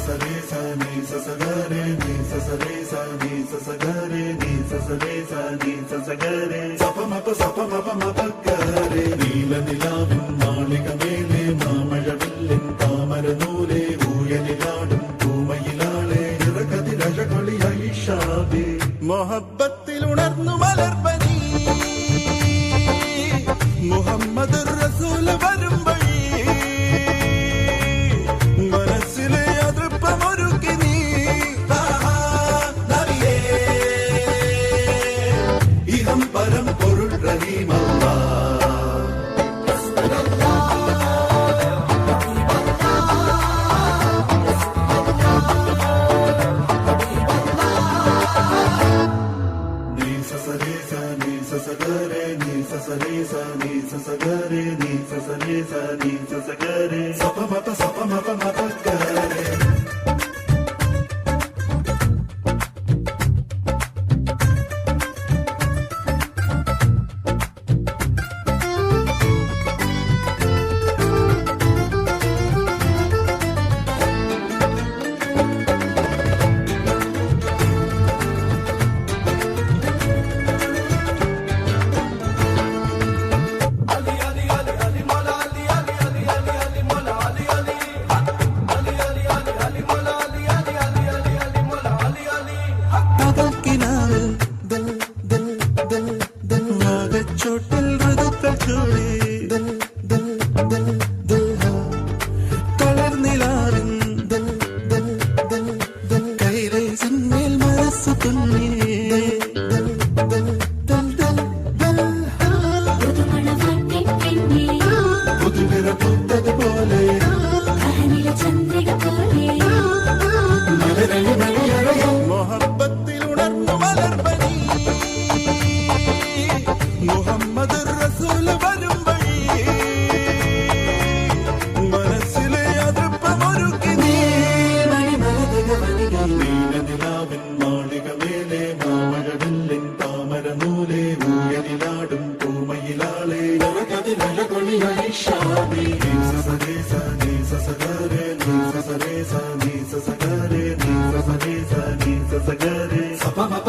സസരേ സനി സസഗരേ നീ സസരേ സനി സസഗരേ നീ സസരേ സനി സസഗരേ സപമപഗരേ നീല നിലാവിൻ മാളിക മേലെ മാമഴവില്ലിൻ താമരനൂലെ ഊയലിലാടും പൂമയിലാളെ ഇറകതിരഴകൊളിയായി ഷാബി മൊഹബത്തിൽ ഉണർന്നു മലർപ്പനി മുഹമ്മദ് റസൂൽ വരും വഴി മനസ്സിലെ അതൃപ്പമൊരുക്കി നീ ഇഹം പരം പൊരുൾ റഹീമല്ല സസഗരേ നീ സസരേ സനി സസഗരേ നീ സസരേ സനി സസഗരേ സപമപഗരേ ചോട്ടിൽ ഋതുക്കൾ ചൂടി കളർന്നിലാറിൻ കൈരേസിന്മേൽ മനസ്സ് തുന്നി പുതുവിറ പൂത്തതുപോലെ മൊഹബത്തിൽ ഉണർന്നു മലർപ്പനി മുഹമ്മദ് റസൂൽ വരും വഴി മനസ്സിലെ അതൃപ്പമൊരുക്കി നീ നീലനിലാവിൻ മാളിക മേലെ മാമഴവില്ലിൻ താമരനൂലെ ഊയലിലാടും പൂമയിലാളെ ഇറകതിരഴകൊളിയായി ഷാബി സസരേ സനി സസഗരേ നീ സസരേ സനി സസഗരേ നീ സസരേ സനി സസഗരേ സപമപ